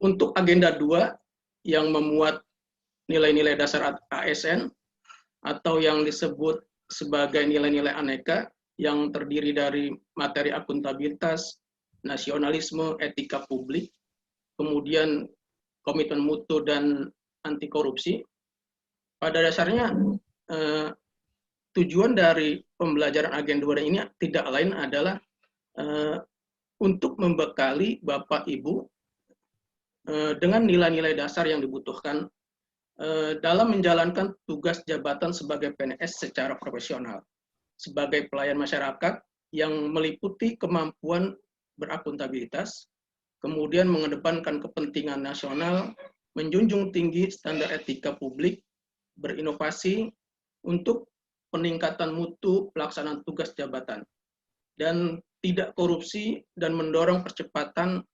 Untuk agenda 2 yang memuat nilai-nilai dasar ASN atau yang disebut sebagai nilai-nilai aneka yang terdiri dari materi akuntabilitas, nasionalisme, etika publik, kemudian komitmen mutu dan anti korupsi. Pada dasarnya tujuan dari pembelajaran agenda 2 ini tidak lain adalah untuk membekali Bapak Ibu dengan nilai-nilai dasar yang dibutuhkan dalam menjalankan tugas jabatan sebagai PNS secara profesional, sebagai pelayan masyarakat yang meliputi kemampuan berakuntabilitas, kemudian mengedepankan kepentingan nasional, menjunjung tinggi standar etika publik, berinovasi untuk peningkatan mutu pelaksanaan tugas jabatan, dan tidak korupsi dan mendorong percepatan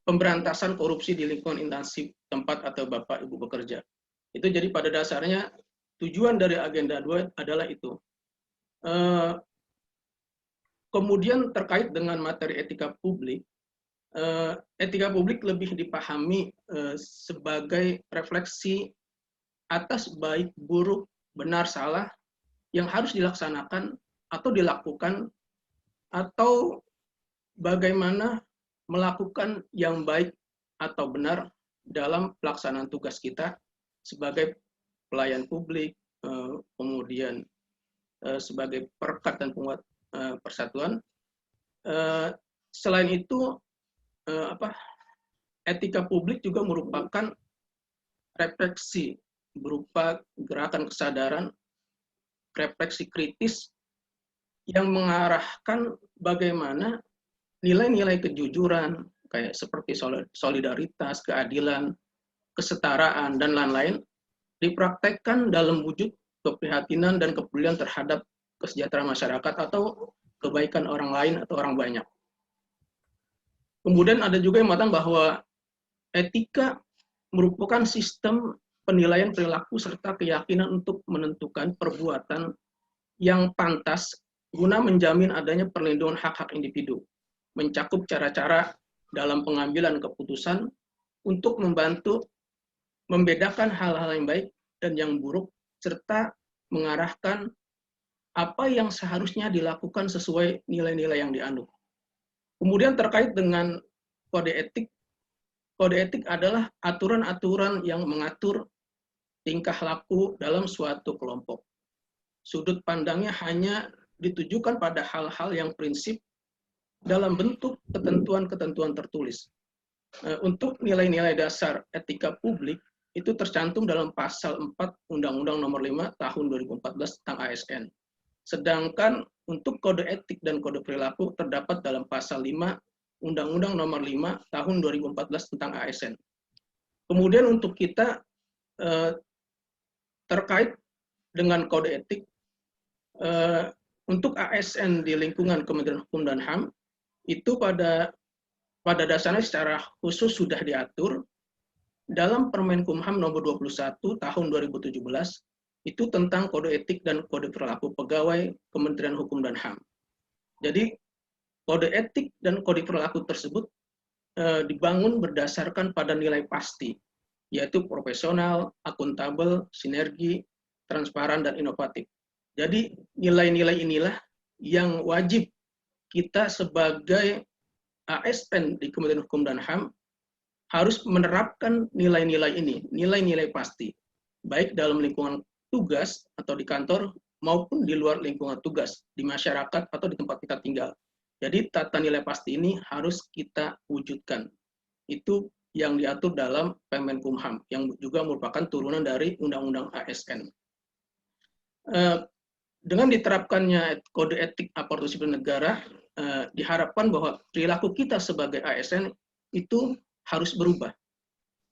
pemberantasan korupsi di lingkungan instansi tempat atau Bapak Ibu bekerja. Itu jadi pada dasarnya tujuan dari agenda 2 adalah itu. Kemudian terkait dengan materi etika publik lebih dipahami sebagai refleksi atas baik, buruk, benar, salah yang harus dilaksanakan atau dilakukan, atau bagaimana melakukan yang baik atau benar dalam pelaksanaan tugas kita sebagai pelayan publik, kemudian sebagai perekat dan penguat persatuan. Selain itu, etika publik juga merupakan refleksi berupa gerakan kesadaran, refleksi kritis yang mengarahkan bagaimana nilai-nilai kejujuran, kayak seperti solidaritas, keadilan, kesetaraan, dan lain-lain, dipraktekkan dalam wujud keprihatinan dan kepedulian terhadap kesejahteraan masyarakat atau kebaikan orang lain atau orang banyak. Kemudian ada juga yang mengatakan bahwa etika merupakan sistem penilaian perilaku serta keyakinan untuk menentukan perbuatan yang pantas guna menjamin adanya perlindungan hak-hak individu, mencakup cara-cara dalam pengambilan keputusan untuk membantu membedakan hal-hal yang baik dan yang buruk, serta mengarahkan apa yang seharusnya dilakukan sesuai nilai-nilai yang dianut. Kemudian terkait dengan kode etik adalah aturan-aturan yang mengatur tingkah laku dalam suatu kelompok. Sudut pandangnya hanya ditujukan pada hal-hal yang prinsip dalam bentuk ketentuan-ketentuan tertulis. Untuk nilai-nilai dasar etika publik itu tercantum dalam pasal 4 Undang-Undang Nomor 5 Tahun 2014 tentang ASN. Sedangkan untuk kode etik dan kode perilaku terdapat dalam pasal 5 Undang-Undang Nomor 5 Tahun 2014 tentang ASN. Kemudian untuk kita terkait dengan kode etik, untuk ASN di lingkungan Kementerian Hukum dan HAM itu pada dasarnya secara khusus sudah diatur dalam Permenkumham nomor 21 tahun 2017 itu tentang kode etik dan kode perilaku pegawai Kementerian Hukum dan HAM. Jadi kode etik dan kode perilaku tersebut dibangun berdasarkan pada nilai pasti, yaitu profesional, akuntabel, sinergi, transparan, dan inovatif. Jadi nilai-nilai inilah yang wajib kita sebagai ASN di Kementerian Hukum dan HAM harus menerapkan nilai-nilai ini, nilai-nilai pasti, baik dalam lingkungan tugas atau di kantor maupun di luar lingkungan tugas, di masyarakat atau di tempat kita tinggal. Jadi tata nilai pasti ini harus kita wujudkan. Itu yang diatur dalam Permenkumham, yang juga merupakan turunan dari Undang-Undang ASN. Dengan diterapkannya kode etik aparatur sipil negara, diharapkan bahwa perilaku kita sebagai ASN itu harus berubah.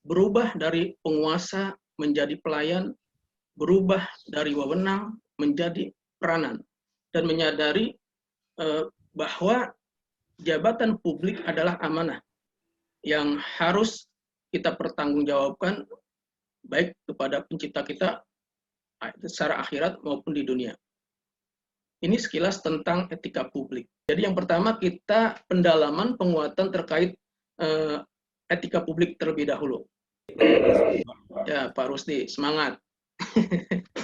Berubah dari penguasa menjadi pelayan, berubah dari wewenang menjadi peranan, dan menyadari bahwa jabatan publik adalah amanah yang harus kita pertanggungjawabkan baik kepada pencipta kita secara akhirat maupun di dunia. Ini sekilas tentang etika publik. Jadi yang pertama kita pendalaman penguatan terkait etika publik terlebih dahulu. Ya, Pak Rusdi, semangat.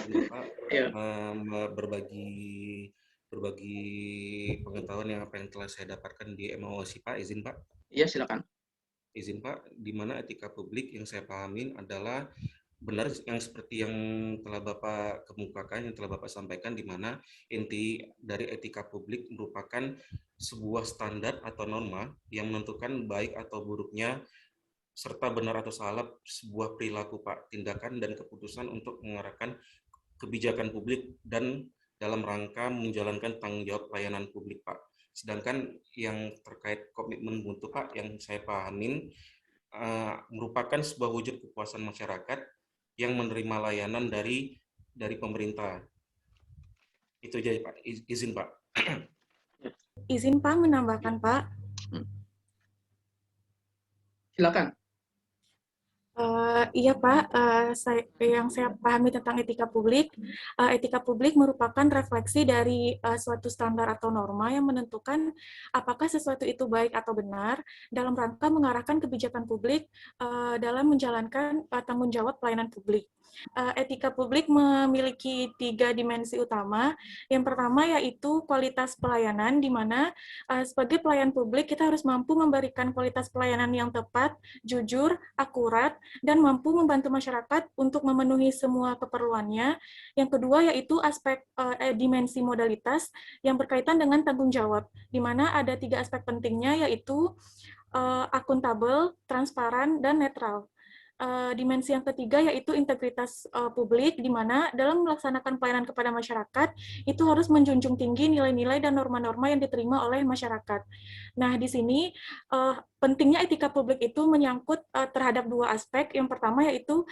Bapak Ya, berbagi pengetahuan yang apa yang telah saya dapatkan di MOOC, Pak. Izin, Pak. iya silakan. Izin, Pak. Di mana etika publik yang saya pahamin adalah benar yang seperti yang telah Bapak kemukakan, yang telah Bapak sampaikan, di mana inti dari etika publik merupakan sebuah standar atau norma yang menentukan baik atau buruknya serta benar atau salah sebuah perilaku, Pak, tindakan dan keputusan untuk mengarahkan kebijakan publik dan dalam rangka menjalankan tanggung jawab pelayanan publik, Pak. Sedangkan yang terkait komitmen mutu, Pak, yang saya pahamin merupakan sebuah wujud kepuasan masyarakat yang menerima layanan dari pemerintah. Itu aja, Pak. Izin, Pak. Izin Pak menambahkan, Pak. Silakan. Iya Pak, yang saya pahami tentang etika publik merupakan refleksi dari suatu standar atau norma yang menentukan apakah sesuatu itu baik atau benar dalam rangka mengarahkan kebijakan publik dalam menjalankan tanggung jawab pelayanan publik. Etika publik memiliki 3 dimensi utama. Yang pertama yaitu kualitas pelayanan, di mana sebagai pelayan publik kita harus mampu memberikan kualitas pelayanan yang tepat, jujur, akurat, dan mampu membantu masyarakat untuk memenuhi semua keperluannya. Yang kedua yaitu aspek dimensi modalitas yang berkaitan dengan tanggung jawab, di mana ada 3 aspek pentingnya yaitu akuntabel, transparan, dan netral. Dimensi yang ketiga yaitu integritas publik, di mana dalam melaksanakan pelayanan kepada masyarakat itu harus menjunjung tinggi nilai-nilai dan norma-norma yang diterima oleh masyarakat. Nah, di sini pentingnya etika publik itu menyangkut terhadap 2 aspek. Yang pertama yaitu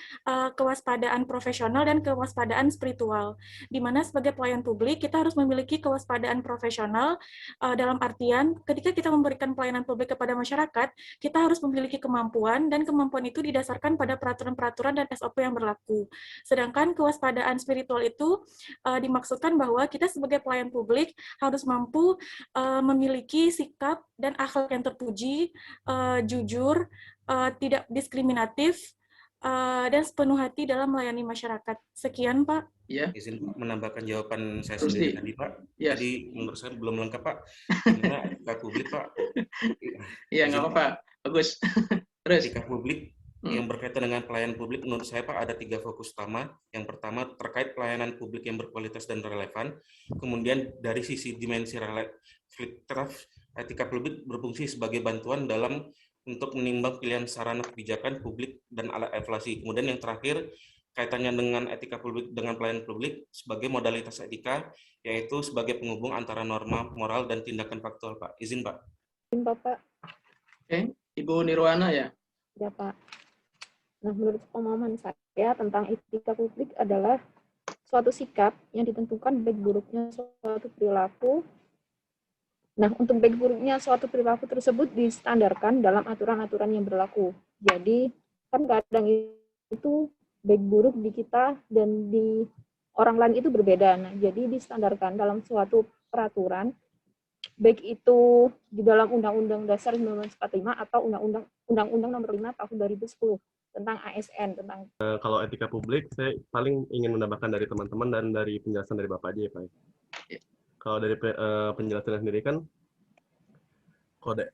kewaspadaan profesional dan kewaspadaan spiritual, di mana sebagai pelayan publik kita harus memiliki kewaspadaan profesional dalam artian ketika kita memberikan pelayanan publik kepada masyarakat, kita harus memiliki kemampuan, dan kemampuan itu didasarkan pada peraturan-peraturan dan SOP yang berlaku. Sedangkan kewaspadaan spiritual itu dimaksudkan bahwa kita sebagai pelayan publik harus mampu memiliki sikap dan akhlak yang terpuji, jujur, tidak diskriminatif, dan sepenuh hati dalam melayani masyarakat. Sekian, Pak. Ya. Izin Pak menambahkan jawaban saya Terus sendiri tadi, Pak. Yes. Tadi menurut saya belum lengkap, Pak. Karena etika publik, Pak. Iya, nggak apa-apa. Bagus. Terus. Etika publik yang berkaitan dengan pelayanan publik, menurut saya, Pak, ada 3 fokus utama. Yang pertama, terkait pelayanan publik yang berkualitas dan relevan. Kemudian, dari sisi dimensi reflektif, etika publik berfungsi sebagai bantuan dalam untuk menimbang pilihan sarana kebijakan publik dan alat evaluasi. Kemudian yang terakhir, kaitannya dengan etika publik dengan pelayanan publik sebagai modalitas etika, yaitu sebagai penghubung antara norma, moral, dan tindakan faktual, Pak. Izin, Pak. Izin, Bapak. Oke, Ibu Nirwana ya? Ya, Pak. Nah, menurut pemahaman saya tentang etika publik adalah suatu sikap yang ditentukan baik buruknya suatu perilaku. Nah, untuk baik buruknya suatu perilaku tersebut distandarkan dalam aturan-aturan yang berlaku. Jadi, kan kadang itu baik buruk di kita dan di orang lain itu berbeda. Nah, jadi distandarkan dalam suatu peraturan, baik itu di dalam Undang-Undang Dasar 1945 atau Undang-Undang Nomor 5 Tahun 2010 tentang ASN, tentang kalau etika publik, saya paling ingin menambahkan dari teman-teman dan dari penjelasan dari Bapak aja ya, Pak. Kalau dari penjelasannya sendiri kan, kode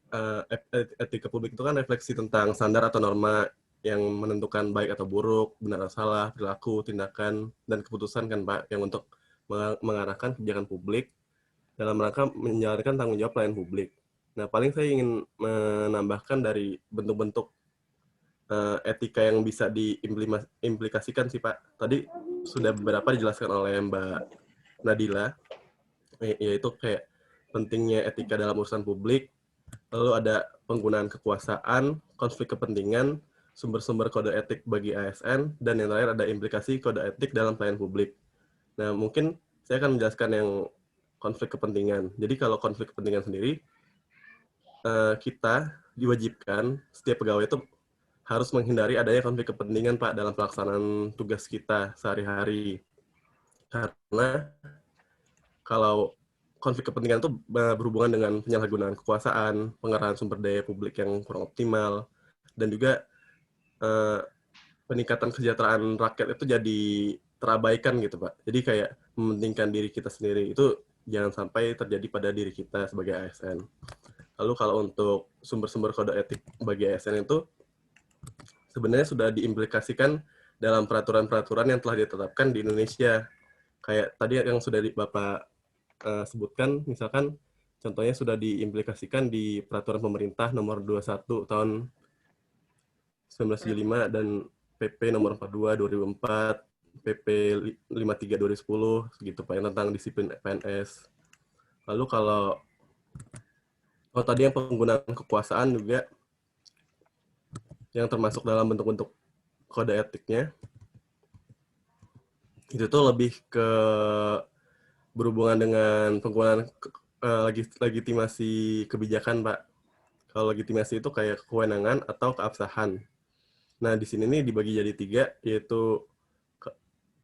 etika publik itu kan refleksi tentang standar atau norma yang menentukan baik atau buruk, benar atau salah, perilaku, tindakan, dan keputusan kan Pak, yang untuk mengarahkan kebijakan publik dalam rangka menjalankan tanggung jawab pelayanan publik. Nah, paling saya ingin menambahkan dari bentuk-bentuk etika yang bisa diimplikasikan sih Pak. Tadi sudah beberapa dijelaskan oleh Mbak Nadila, yaitu kayak pentingnya etika dalam urusan publik, lalu ada penggunaan kekuasaan, konflik kepentingan, sumber-sumber kode etik bagi ASN, dan yang terakhir ada implikasi kode etik dalam pelayanan publik. Nah, mungkin saya akan menjelaskan yang konflik kepentingan. Jadi kalau konflik kepentingan sendiri, kita diwajibkan, setiap pegawai itu harus menghindari adanya konflik kepentingan, Pak, dalam pelaksanaan tugas kita sehari-hari. Karena kalau konflik kepentingan itu berhubungan dengan penyalahgunaan kekuasaan, pengerahan sumber daya publik yang kurang optimal, dan juga peningkatan kesejahteraan rakyat itu jadi terabaikan gitu Pak. Jadi kayak mementingkan diri kita sendiri itu jangan sampai terjadi pada diri kita sebagai ASN. Lalu kalau untuk sumber-sumber kode etik bagi ASN itu sebenarnya sudah diimplikasikan dalam peraturan-peraturan yang telah ditetapkan di Indonesia. Kayak tadi yang sudah Bapak sebutkan, misalkan contohnya sudah diimplikasikan di peraturan pemerintah nomor 21 tahun 1975 dan PP nomor 42 2004, PP 53 2010 segitu Pak, yang tentang disiplin PNS. Lalu kalau tadi yang penggunaan kekuasaan juga yang termasuk dalam bentuk-bentuk kode etiknya itu tuh lebih ke berhubungan dengan penggunaan legitimasi kebijakan Pak. Kalau legitimasi itu kayak kewenangan atau keabsahan. Nah di sini nih dibagi jadi 3, yaitu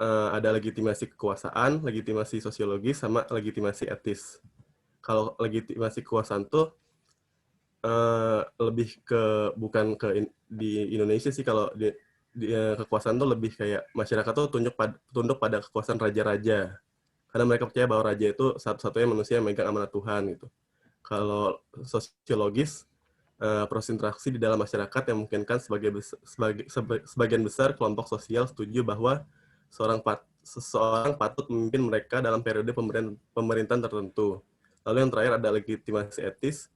ada legitimasi kekuasaan, legitimasi sosiologis, sama legitimasi etis. Kalau legitimasi kekuasaan tuh lebih ke bukan ke di Indonesia sih, kalau di kekuasaan tuh lebih kayak masyarakat tuh tunduk pada kekuasaan raja-raja. Karena mereka percaya bahwa raja itu satu-satunya manusia yang megang amanat Tuhan gitu. Kalau sosiologis, proses interaksi di dalam masyarakat yang memungkinkan sebagian besar kelompok sosial setuju bahwa seseorang patut memimpin mereka dalam periode pemerintahan tertentu. Lalu yang terakhir ada legitimasi etis,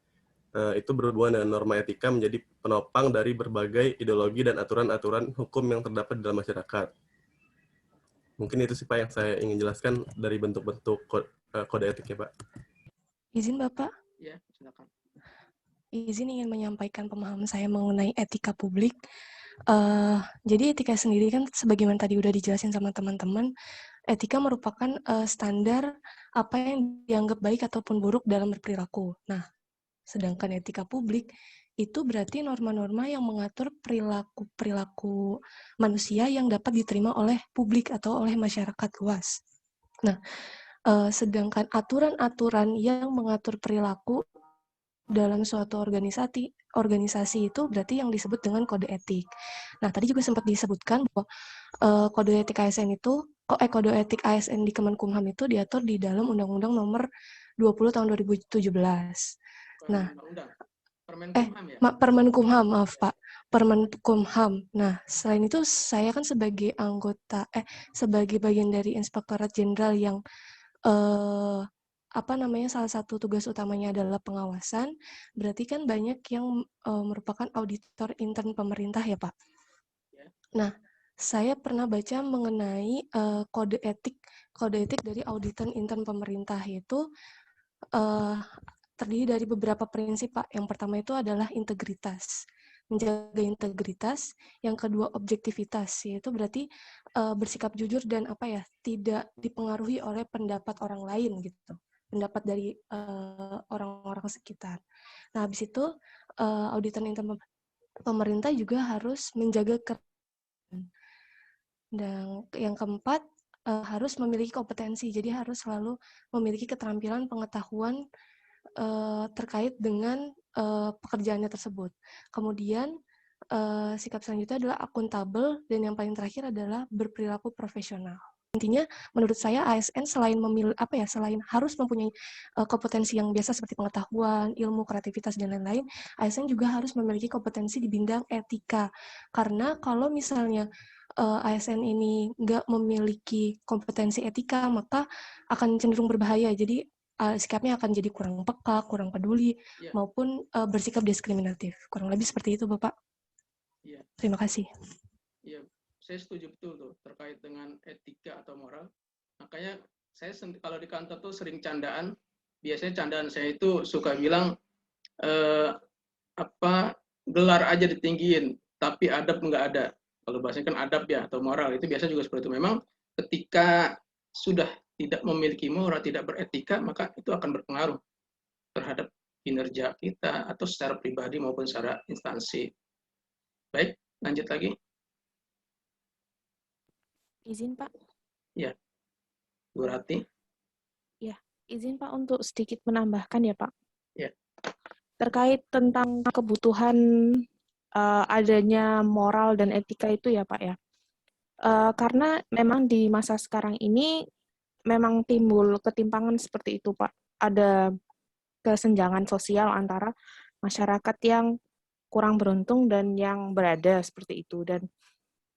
itu berhubungan dengan norma etika menjadi penopang dari berbagai ideologi dan aturan-aturan hukum yang terdapat di dalam masyarakat. Mungkin itu sih Pak yang saya ingin jelaskan dari bentuk-bentuk kode etiknya Pak. Izin Bapak? Ya, silakan. Izin ingin menyampaikan pemahaman saya mengenai etika publik. Jadi etika sendiri kan sebagaimana tadi udah dijelasin sama teman-teman, etika merupakan standar apa yang dianggap baik ataupun buruk dalam berperilaku. Nah, sedangkan etika publik itu berarti norma-norma yang mengatur perilaku manusia yang dapat diterima oleh publik atau oleh masyarakat luas. Nah, sedangkan aturan-aturan yang mengatur perilaku dalam suatu organisasi itu berarti yang disebut dengan kode etik. Nah, tadi juga sempat disebutkan bahwa kode etik ASN itu, kode etik ASN di Kemenkumham itu diatur di dalam Undang-Undang Nomor 20 tahun 2017. Nah, Permenkumham, maaf Pak. Permenkumham. Nah, selain itu saya kan sebagai sebagai bagian dari Inspektorat Jenderal yang salah satu tugas utamanya adalah pengawasan, berarti kan banyak yang merupakan auditor intern pemerintah ya Pak. Nah, saya pernah baca mengenai kode etik dari auditor intern pemerintah, yaitu terdiri dari beberapa prinsip Pak. Yang pertama itu adalah integritas, menjaga integritas. Yang kedua objektivitas, yaitu berarti bersikap jujur dan tidak dipengaruhi oleh pendapat orang lain gitu, pendapat dari orang-orang sekitar. Nah, habis itu auditor intern pemerintah juga harus menjaga dan yang keempat harus memiliki kompetensi, jadi harus selalu memiliki keterampilan pengetahuan terkait dengan pekerjaannya tersebut. Kemudian sikap selanjutnya adalah akuntabel, dan yang paling terakhir adalah berperilaku profesional. Intinya, menurut saya ASN selain selain harus mempunyai kompetensi yang biasa seperti pengetahuan, ilmu, kreativitas dan lain-lain, ASN juga harus memiliki kompetensi di bidang etika. Karena kalau misalnya ASN ini nggak memiliki kompetensi etika, maka akan cenderung berbahaya. Jadi sikapnya akan jadi kurang peka, kurang peduli, maupun bersikap diskriminatif. Kurang lebih seperti itu, Bapak. Ya. Terima kasih. Iya, saya setuju betul tuh terkait dengan etika atau moral. Makanya saya kalau di kantor tuh sering candaan. Biasanya candaan saya itu suka bilang gelar aja ditinggiin, tapi adab nggak ada. Kalau bahasanya kan adab ya atau moral, itu biasa juga seperti itu. Memang ketika sudah tidak memiliki moral, tidak beretika, maka itu akan berpengaruh terhadap kinerja kita atau secara pribadi maupun secara instansi. Baik, lanjut lagi. Izin Pak. Ya, Bu Rati. Ya, izin Pak untuk sedikit menambahkan ya Pak. Ya. Terkait tentang kebutuhan adanya moral dan etika itu ya Pak ya. Karena memang di masa sekarang ini memang timbul ketimpangan seperti itu Pak. Ada kesenjangan sosial antara masyarakat yang kurang beruntung dan yang berada seperti itu. Dan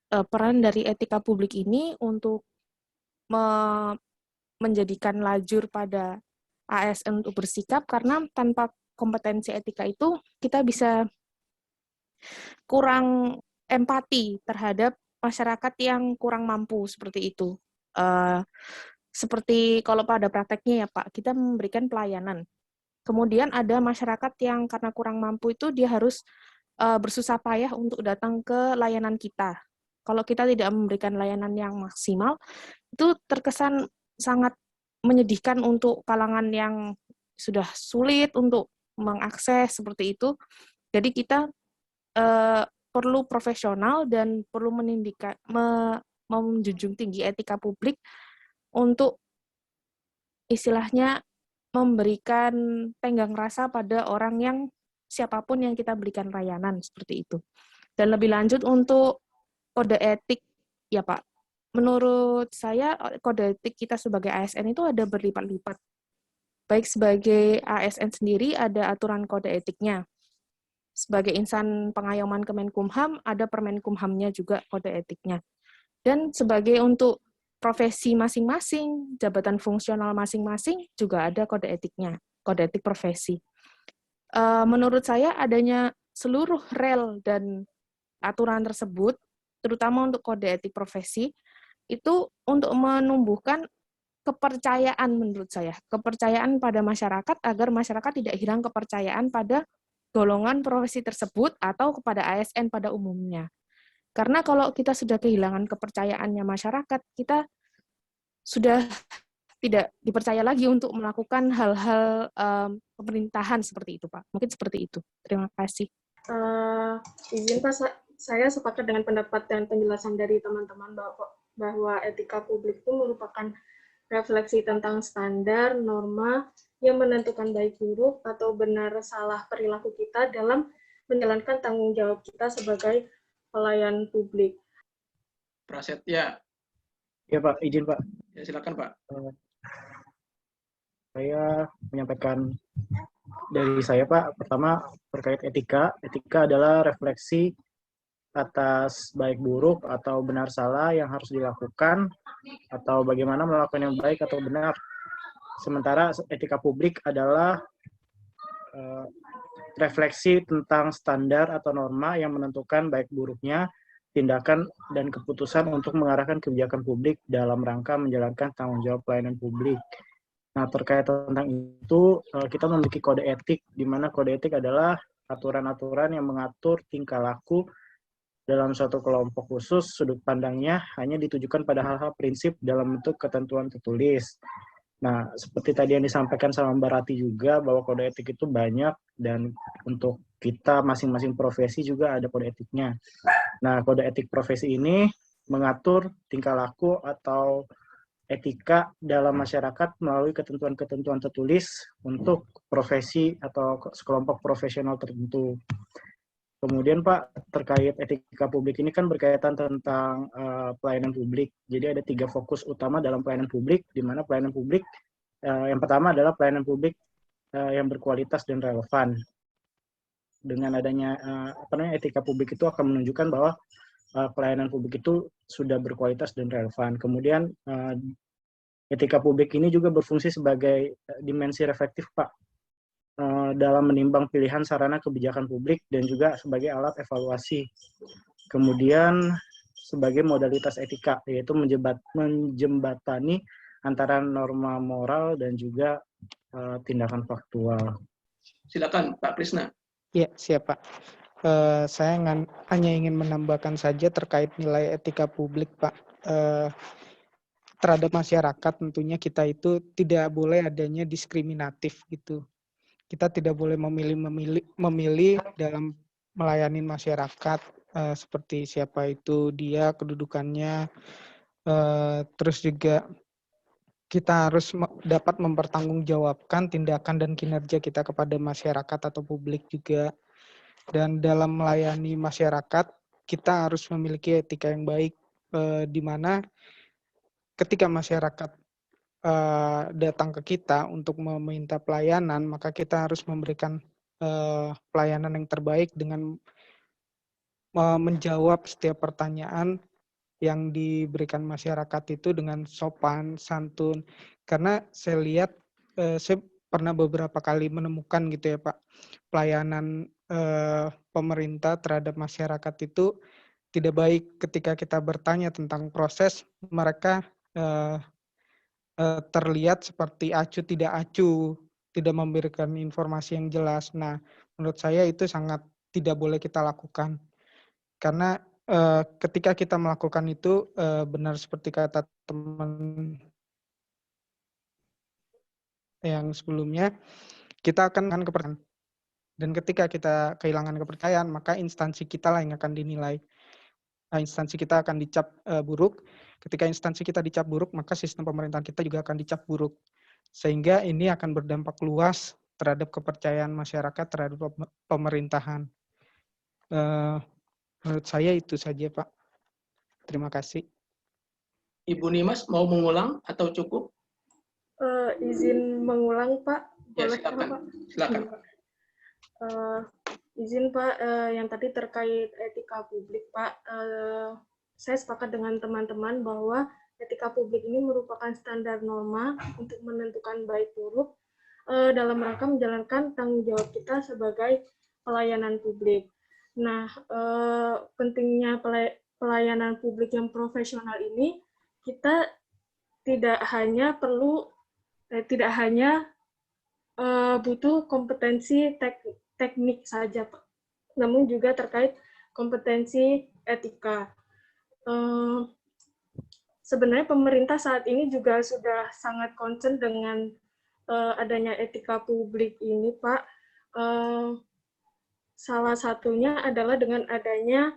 peran dari etika publik ini untuk menjadikan lajur pada ASN untuk bersikap, karena tanpa kompetensi etika itu kita bisa kurang empati terhadap masyarakat yang kurang mampu seperti itu. Seperti kalau pada prakteknya ya Pak, kita memberikan pelayanan. Kemudian ada masyarakat yang karena kurang mampu itu dia harus bersusah payah untuk datang ke layanan kita. Kalau kita tidak memberikan layanan yang maksimal, itu terkesan sangat menyedihkan untuk kalangan yang sudah sulit untuk mengakses seperti itu. Jadi kita perlu profesional dan perlu menjunjung tinggi etika publik untuk istilahnya memberikan tenggang rasa pada orang yang siapapun yang kita berikan layanan seperti itu. Dan lebih lanjut untuk kode etik ya Pak. Menurut saya kode etik kita sebagai ASN itu ada berlipat-lipat. Baik sebagai ASN sendiri ada aturan kode etiknya. Sebagai insan pengayoman Kemenkumham, ada Permenkumhamnya juga kode etiknya. Dan sebagai untuk profesi masing-masing, jabatan fungsional masing-masing, juga ada kode etiknya, kode etik profesi. Menurut saya adanya seluruh rel dan aturan tersebut, terutama untuk kode etik profesi, itu untuk menumbuhkan kepercayaan menurut saya. Kepercayaan pada masyarakat agar masyarakat tidak hilang kepercayaan pada golongan profesi tersebut atau kepada ASN pada umumnya. Karena kalau kita sudah kehilangan kepercayaannya masyarakat, kita sudah tidak dipercaya lagi untuk melakukan hal-hal pemerintahan seperti itu, Pak. Mungkin seperti itu. Terima kasih. Izin Pak, saya sepakat dengan pendapat dan penjelasan dari teman-teman bahwa etika publik itu merupakan refleksi tentang standar, norma yang menentukan baik buruk atau benar salah perilaku kita dalam menjalankan tanggung jawab kita sebagai pelayan publik. Prasetya. Ya Pak, izin Pak. Ya, silakan Pak. Saya menyampaikan dari saya Pak. Pertama terkait etika. Etika adalah refleksi atas baik buruk atau benar salah yang harus dilakukan atau bagaimana melakukan yang baik atau benar. Sementara etika publik adalah refleksi tentang standar atau norma yang menentukan baik buruknya tindakan dan keputusan untuk mengarahkan kebijakan publik dalam rangka menjalankan tanggung jawab pelayanan publik. Nah, terkait tentang itu, kita memiliki kode etik, di mana kode etik adalah aturan-aturan yang mengatur tingkah laku dalam suatu kelompok khusus. Sudut pandangnya hanya ditujukan pada hal-hal prinsip dalam bentuk ketentuan tertulis. Nah, seperti tadi yang disampaikan sama Mbak Rati juga, bahwa kode etik itu banyak, dan untuk kita masing-masing profesi juga ada kode etiknya. Nah, kode etik profesi ini mengatur tingkah laku atau etika dalam masyarakat melalui ketentuan-ketentuan tertulis untuk profesi atau sekelompok profesional tertentu. Kemudian Pak, terkait etika publik ini kan berkaitan tentang pelayanan publik. Jadi ada 3 fokus utama dalam pelayanan publik, di mana pelayanan publik yang pertama adalah pelayanan publik yang berkualitas dan relevan. Dengan adanya etika publik itu akan menunjukkan bahwa pelayanan publik itu sudah berkualitas dan relevan. Kemudian etika publik ini juga berfungsi sebagai dimensi reflektif Pak, dalam menimbang pilihan sarana kebijakan publik dan juga sebagai alat evaluasi. Kemudian sebagai modalitas etika, yaitu menjembatani antara norma moral dan juga tindakan faktual. Silakan Pak Krisna. Ya, siap Pak. Saya hanya ingin menambahkan saja terkait nilai etika publik Pak. Terhadap masyarakat tentunya kita itu tidak boleh adanya diskriminatif gitu. Kita tidak boleh memilih dalam melayani masyarakat seperti siapa itu dia, kedudukannya, terus juga kita harus dapat mempertanggungjawabkan tindakan dan kinerja kita kepada masyarakat atau publik juga. Dan dalam melayani masyarakat, kita harus memiliki etika yang baik, di mana ketika masyarakat datang ke kita untuk meminta pelayanan, maka kita harus memberikan pelayanan yang terbaik dengan menjawab setiap pertanyaan yang diberikan masyarakat itu dengan sopan, santun. Karena saya lihat, saya pernah beberapa kali menemukan gitu ya Pak, pelayanan pemerintah terhadap masyarakat itu tidak baik. Ketika kita bertanya tentang proses, mereka terlihat seperti acuh tidak acuh, tidak memberikan informasi yang jelas. Nah, menurut saya itu sangat tidak boleh kita lakukan. Karena ketika kita melakukan itu, benar seperti kata teman yang sebelumnya, kita akan kepercayaan. Dan ketika kita kehilangan kepercayaan, maka instansi kita lah yang akan dinilai. Instansi kita akan dicap buruk. Ketika instansi kita dicap buruk, maka sistem pemerintahan kita juga akan dicap buruk. Sehingga ini akan berdampak luas terhadap kepercayaan masyarakat terhadap pemerintahan. Menurut saya itu saja, Pak. Terima kasih. Ibu Nimas mau mengulang atau cukup? Izin mengulang, Pak. Ya, Boleh, silakan. Pak? Silakan. Izin, Pak, yang tadi terkait etika publik, Pak. Saya sepakat dengan teman-teman bahwa etika publik ini merupakan standar norma untuk menentukan baik buruk dalam rangka menjalankan tanggung jawab kita sebagai pelayanan publik. Nah, pentingnya pelayanan publik yang profesional ini, kita tidak hanya butuh kompetensi teknik saja, Pak, namun juga terkait kompetensi etika. Sebenarnya pemerintah saat ini juga sudah sangat concern dengan adanya etika publik ini, Pak. Salah satunya adalah dengan adanya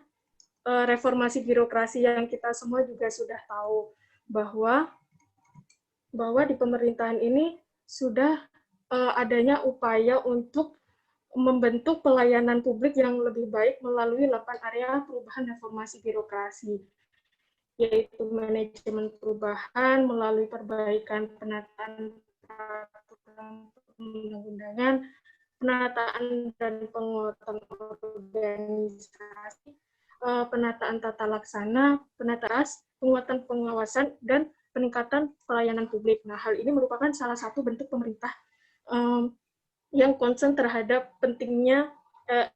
reformasi birokrasi yang kita semua juga sudah tahu bahwa di pemerintahan ini sudah adanya upaya untuk membentuk pelayanan publik yang lebih baik melalui 8 area perubahan reformasi birokrasi, yaitu manajemen perubahan melalui perbaikan penataan peraturan perundang-undangan, penataan dan penguatan organisasi, penataan tata laksana, penguatan pengawasan, dan peningkatan pelayanan publik. Nah, hal ini merupakan salah satu bentuk pemerintah yang concern terhadap pentingnya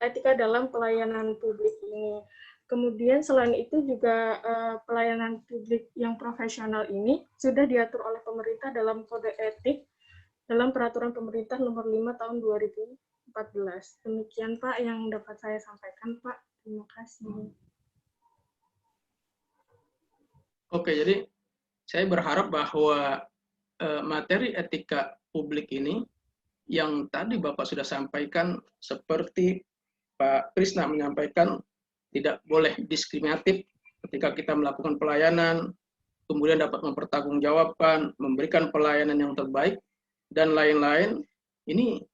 etika dalam pelayanan publik ini. Kemudian selain itu juga pelayanan publik yang profesional ini sudah diatur oleh pemerintah dalam kode etik dalam peraturan pemerintah nomor 5 tahun 2014. Demikian Pak yang dapat saya sampaikan, Pak. Terima kasih. Oke, jadi saya berharap bahwa materi etika publik ini yang tadi Bapak sudah sampaikan, seperti Pak Krisna menyampaikan, tidak boleh diskriminatif ketika kita melakukan pelayanan, kemudian dapat mempertanggungjawabkan, memberikan pelayanan yang terbaik, dan lain-lain. Ini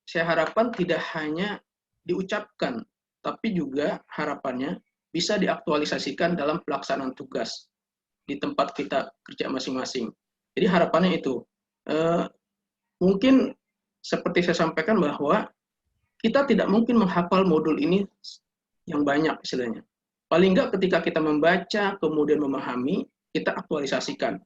saya harapkan tidak hanya diucapkan, tapi juga harapannya bisa diaktualisasikan dalam pelaksanaan tugas di tempat kita kerja masing-masing. Jadi harapannya itu. Mungkin seperti saya sampaikan bahwa kita tidak mungkin menghafal modul ini yang banyak istilahnya. Paling enggak ketika kita membaca, kemudian memahami, kita aktualisasikan.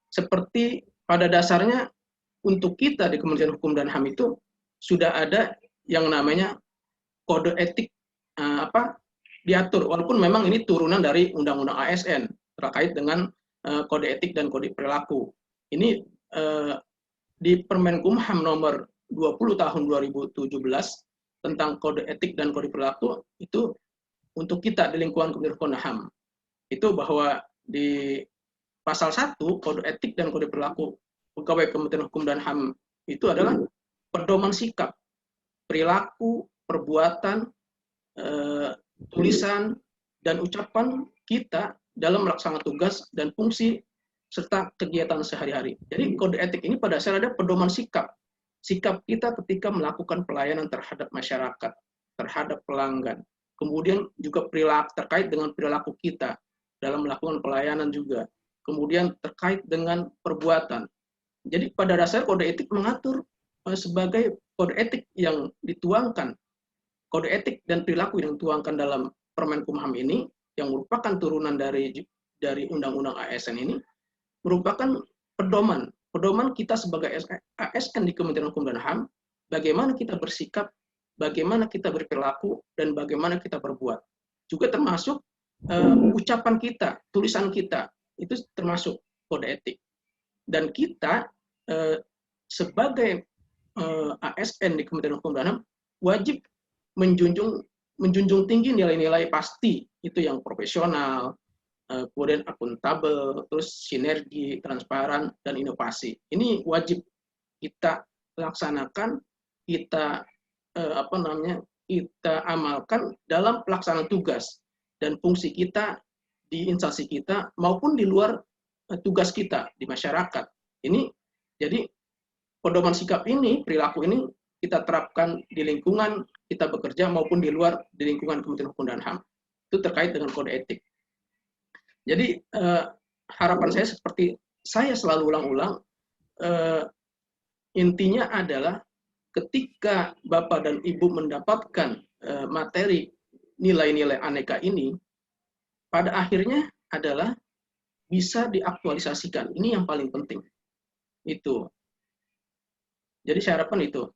Seperti pada dasarnya untuk kita di Kementerian Hukum dan HAM itu sudah ada yang namanya kode etik diatur, walaupun memang ini turunan dari Undang-Undang ASN terkait dengan kode etik dan kode perilaku. Ini di Permenkumham nomor 20 tahun 2017 tentang kode etik dan kode perilaku itu untuk kita di lingkungan Kementerian Hukum dan HAM. Itu bahwa di pasal 1 kode etik dan kode perilaku pegawai Kementerian Hukum dan HAM itu adalah pedoman sikap, perilaku, perbuatan, tulisan, dan ucapan kita dalam melaksanakan tugas dan fungsi serta kegiatan sehari-hari. Jadi kode etik ini pada dasarnya ada pedoman sikap kita ketika melakukan pelayanan terhadap masyarakat, terhadap pelanggan. Kemudian juga terkait dengan perilaku kita dalam melakukan pelayanan juga. Kemudian terkait dengan perbuatan. Jadi pada dasar kode etik mengatur sebagai kode etik yang dituangkan, kode etik dan perilaku yang dituangkan dalam Permen Kumham ini, yang merupakan turunan dari Undang-Undang ASN ini, merupakan pedoman kita sebagai ASN di Kementerian Hukum dan HAM, bagaimana kita bersikap, bagaimana kita berperilaku, dan bagaimana kita berbuat. Juga termasuk ucapan kita, tulisan kita, itu termasuk kode etik. Dan kita sebagai ASN di Kementerian Hukum dan HAM wajib menjunjung tinggi nilai-nilai pasti, itu yang profesional, kemudian akuntabel, terus sinergi, transparan, dan inovasi. Ini wajib kita laksanakan, kita kita amalkan dalam pelaksanaan tugas dan fungsi kita di instansi kita maupun di luar tugas kita di masyarakat. Ini jadi pedoman sikap ini, perilaku ini kita terapkan di lingkungan kita bekerja maupun di luar di lingkungan Kementerian Hukum dan HAM. Itu terkait dengan kode etik. Jadi harapan saya seperti saya selalu ulang-ulang, intinya adalah ketika Bapak dan Ibu mendapatkan materi nilai-nilai aneka ini, pada akhirnya adalah bisa diaktualisasikan. Ini yang paling penting. Itu. Jadi saya harapkan itu.